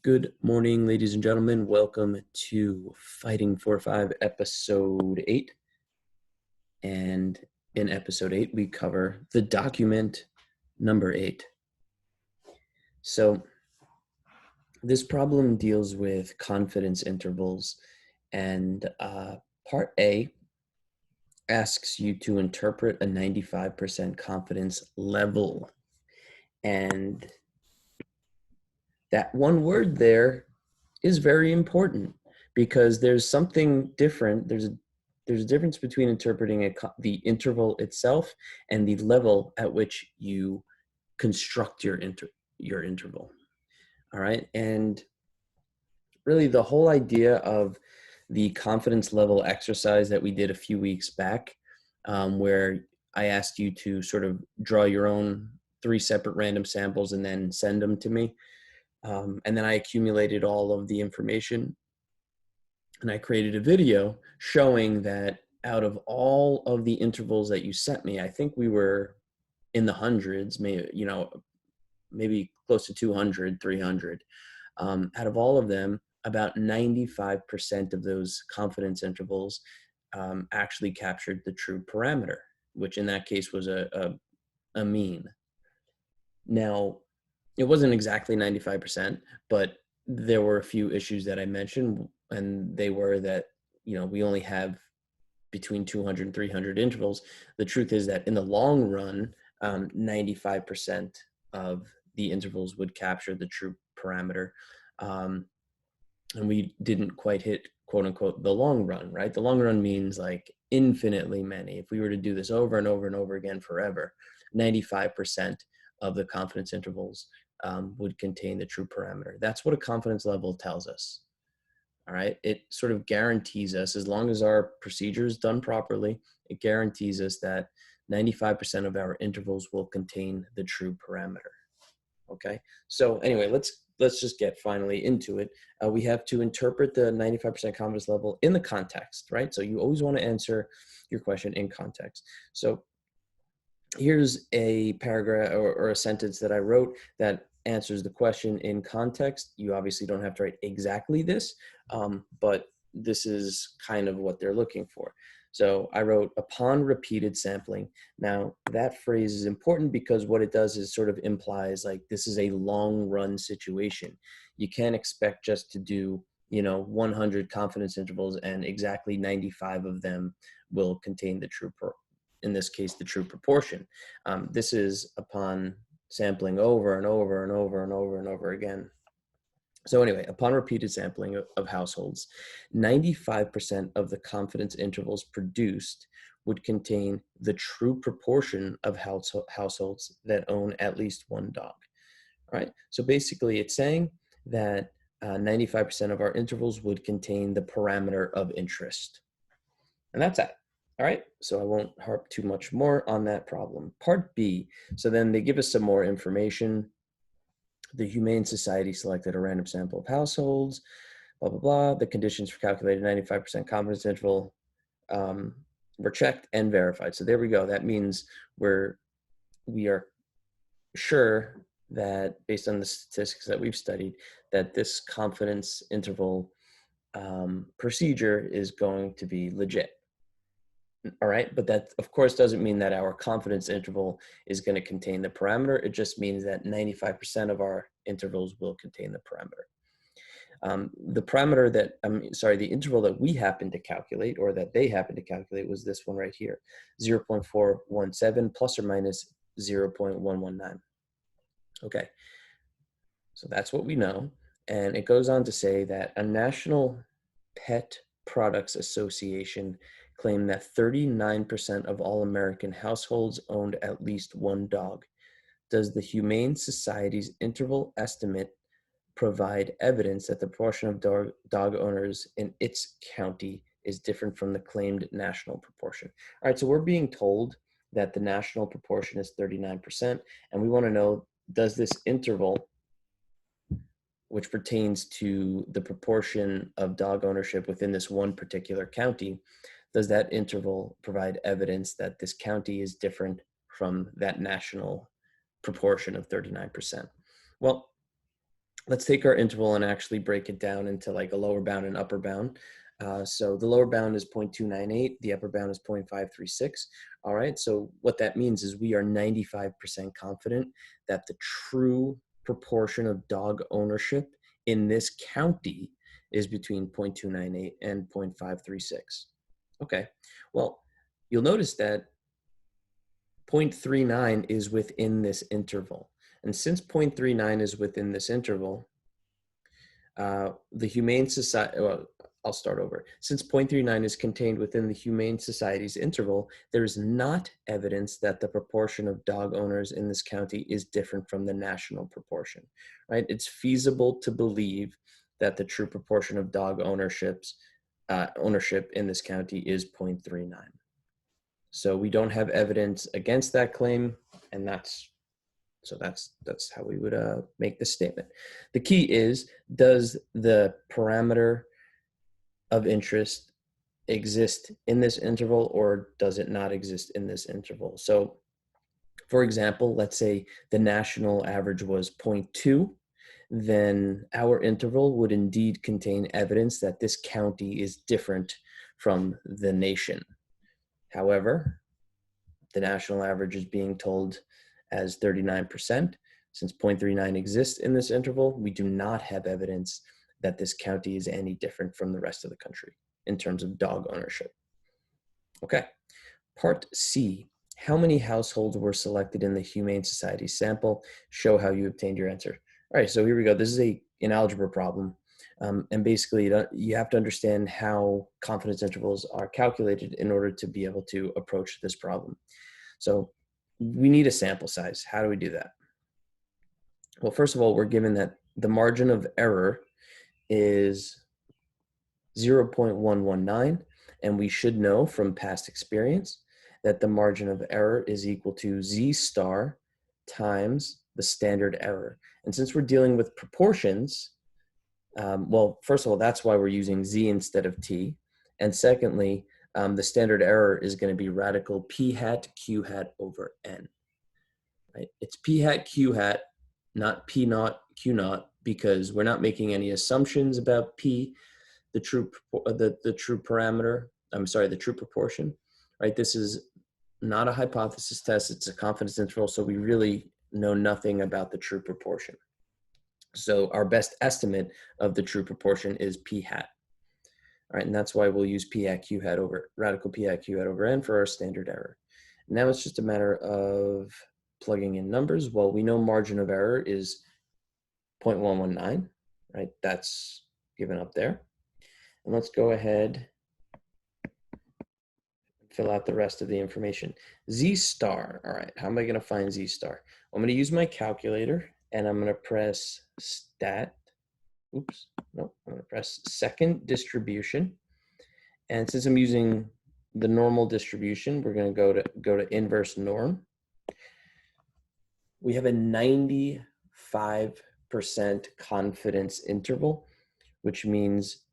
Good morning, ladies and gentlemen. Welcome to Fighting for Five, episode 8. And in episode 8, we cover the document number 8. So this problem deals with confidence intervals, and part A asks you to interpret a 95% confidence level. And that one word there is very important because there's something different. There's a difference between interpreting the interval itself and the level at which you construct your interval. All right, and really the whole idea of the confidence level exercise that we did a few weeks back, where I asked you to sort of draw your own 3 separate random samples and then send them to me. And then I accumulated all of the information and I created a video showing that out of all of the intervals that you sent me, I think we were in the hundreds, maybe close to 200, 300. Out of all of them, about 95% of those confidence intervals actually captured the true parameter, which in that case was a mean. Now, it wasn't exactly 95%, but there were a few issues that I mentioned, and they were that, we only have between 200 and 300 intervals. The truth is that in the long run, 95% of the intervals would capture the true parameter. And we didn't quite hit, quote unquote, the long run, right? The long run means like infinitely many. If we were to do this over and over and over again forever, 95% of the confidence intervals would contain the true parameter. That's what a confidence level tells us. All right. It sort of guarantees us, as long as our procedure is done properly, it guarantees us that 95% of our intervals will contain the true parameter. Okay. So anyway, let's just get finally into it. We have to interpret the 95% confidence level in the context, right? So you always want to answer your question in context. So here's a paragraph or a sentence that I wrote that answers the question in context. You obviously don't have to write exactly this, but this is kind of what they're looking for. So I wrote, upon repeated sampling. Now that phrase is important because what it does is sort of implies like this is a long run situation. You can't expect just to do 100 confidence intervals and exactly 95 of them will contain the true in this case, the true proportion. This is upon sampling over and over and over and over and over again. So anyway, upon repeated sampling of households, 95% of the confidence intervals produced would contain the true proportion of households that own at least one dog. All right. So basically it's saying that 95% of our intervals would contain the parameter of interest. And that's it. All right, so I won't harp too much more on that problem. Part B, so then they give us some more information. The Humane Society selected a random sample of households, blah, blah, blah. The conditions for calculating 95% confidence interval were checked and verified. So there we go. That means we are sure that based on the statistics that we've studied, that this confidence interval procedure is going to be legit. All right, but that of course doesn't mean that our confidence interval is going to contain the parameter. It just means that 95% of our intervals will contain the parameter. The parameter the interval that we happen to calculate, or that they happen to calculate, was this one right here, 0.417 plus or minus 0.119. Okay, so that's what we know. And it goes on to say that a National Pet Products Association claimed that 39% of all American households owned at least one dog. Does the Humane Society's interval estimate provide evidence that the proportion of dog owners in its county is different from the claimed national proportion? All right, so we're being told that the national proportion is 39%, and we want to know, does this interval, which pertains to the proportion of dog ownership within this one particular county, does that interval provide evidence that this county is different from that national proportion of 39%? Well, let's take our interval and actually break it down into like a lower bound and upper bound. So the lower bound is 0.298, the upper bound is 0.536. All right, so what that means is we are 95% confident that the true proportion of dog ownership in this county is between 0.298 and 0.536. Okay, well, you'll notice that 0.39 is within this interval. And since 0.39 is within this interval, the Humane Society, well, I'll start over. Since 0.39 is contained within the Humane Society's interval, there is not evidence that the proportion of dog owners in this county is different from the national proportion, right? It's feasible to believe that the true proportion of dog ownership in this county is 0.39. So we don't have evidence against that claim, and that's how we would make this statement. The key is, does the parameter of interest exist in this interval, or does it not exist in this interval? So, for example, let's say the national average was 0.2, then our interval would indeed contain evidence that this county is different from the nation. However, the national average is being told as 39%. Since 0.39 exists in this interval, we do not have evidence that this county is any different from the rest of the country in terms of dog ownership. Okay, part C, how many households were selected in the Humane Society sample? Show how you obtained your answer. All right, so here we go. This is an algebra problem. And basically, you have to understand how confidence intervals are calculated in order to be able to approach this problem. So we need a sample size. How do we do that? Well, first of all, we're given that the margin of error is 0.119, and we should know from past experience that the margin of error is equal to Z star times the standard error. And since we're dealing with proportions, well, first of all, that's why we're using Z instead of T. And secondly, the standard error is going to be radical P hat Q hat over N. Right? It's P hat Q hat, not P naught Q naught, because we're not making any assumptions about P, the true parameter. I'm sorry, the true proportion. Right? This is not a hypothesis test. It's a confidence interval, so we really know nothing about the true proportion. So our best estimate of the true proportion is P hat. All right, and that's why we'll use P hat Q hat over radical P hat Q hat over N for our standard error. Now it's just a matter of plugging in numbers. Well, we know margin of error is 0.119, right? That's given up there. And let's go ahead and fill out the rest of the information. Z star, all right, how am I gonna find Z star? I'm gonna use my calculator and I'm gonna press stat. Oops, no, I'm gonna press second distribution. And since I'm using the normal distribution, we're gonna go to inverse norm. We have a 95% confidence interval, which means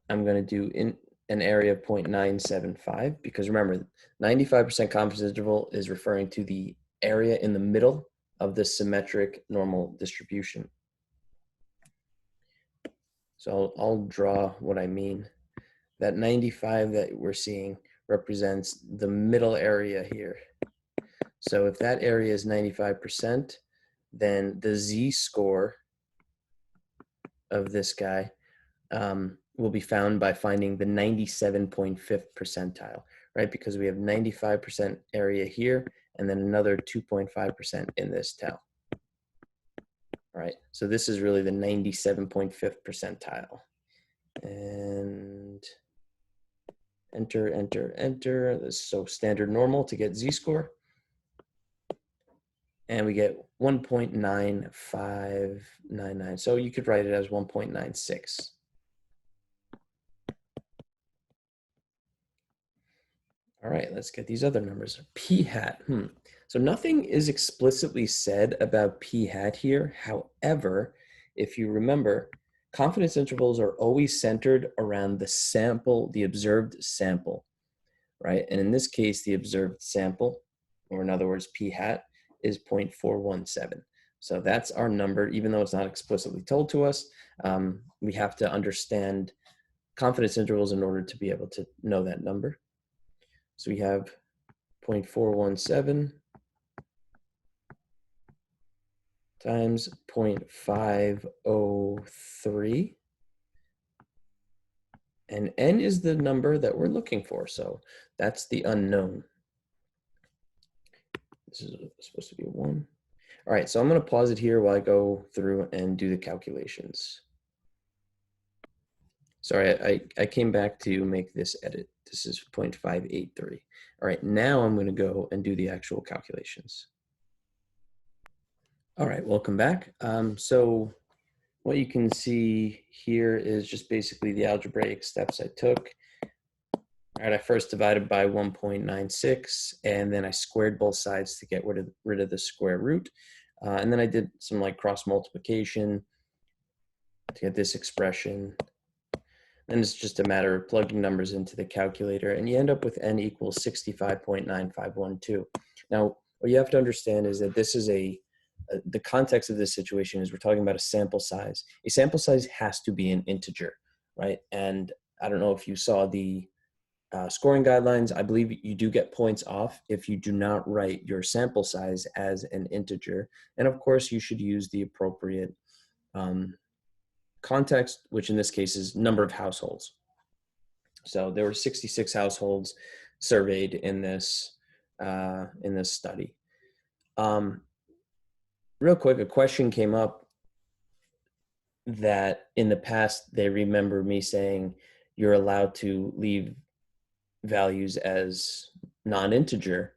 I'm gonna do in an area of 0.975, because remember, 95% confidence interval is referring to the area in the middle of the symmetric normal distribution. So I'll draw what I mean. That 95 that we're seeing represents the middle area here. So if that area is 95%, then the Z-score of this guy will be found by finding the 97.5th percentile, right? Because we have 95% area here and then another 2.5% in this tau. All right, so this is really the 97.5th percentile. And enter, enter, enter. So standard normal to get Z-score. And we get 1.9599. So you could write it as 1.96. All right, let's get these other numbers. P hat. So nothing is explicitly said about P hat here. However, if you remember, confidence intervals are always centered around the sample, the observed sample, right? And in this case, the observed sample, or in other words, P hat, is 0.417. So that's our number, even though it's not explicitly told to us. We have to understand confidence intervals in order to be able to know that number. So we have 0.417 times 0.503. And n is the number that we're looking for. So that's the unknown. This is supposed to be a 1. All right, so I'm going to pause it here while I go through and do the calculations. Sorry, I came back to make this edit. This is 0.583. All right, now I'm going to go and do the actual calculations. All right, welcome back. So what you can see here is just basically the algebraic steps I took. All right, I first divided by 1.96, and then I squared both sides to get rid of the square root. And then I did some like cross multiplication to get this expression. And it's just a matter of plugging numbers into the calculator, and you end up with n equals 65.9512. Now, what you have to understand is that this is the context of this situation is we're talking about a sample size. A sample size has to be an integer, right? And I don't know if you saw the scoring guidelines. I believe you do get points off if you do not write your sample size as an integer. And of course, you should use the appropriate context, which in this case is number of households. So there were 66 households surveyed in this study. Real quick, a question came up that in the past they remember me saying you're allowed to leave values as non-integer,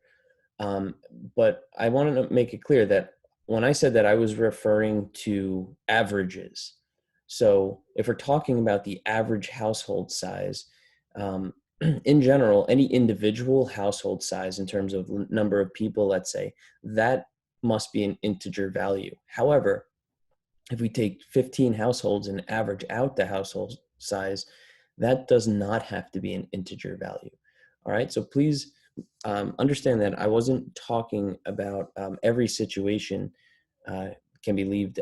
but I want to make it clear that when I said that, I was referring to averages. So if we're talking about the average household size, in general, any individual household size in terms of number of people, let's say, that must be an integer value. However, if we take 15 households and average out the household size, that does not have to be an integer value. All right, so please understand that I wasn't talking about every situation can be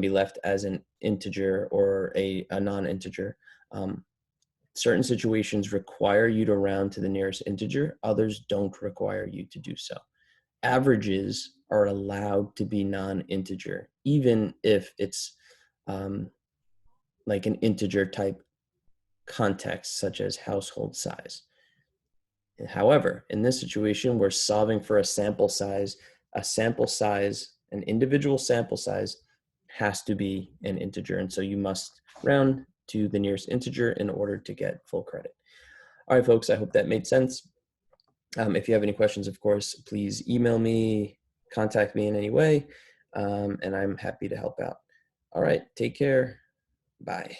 left as an integer or a non-integer. Certain situations require you to round to the nearest integer. Others don't require you to do so. Averages are allowed to be non-integer, even if it's like an integer type context, such as household size. However, in this situation, we're solving for a sample size. An individual sample size has to be an integer. And so you must round to the nearest integer in order to get full credit. All right, folks, I hope that made sense. If you have any questions, of course, please email me, contact me in any way, and I'm happy to help out. All right, take care. Bye.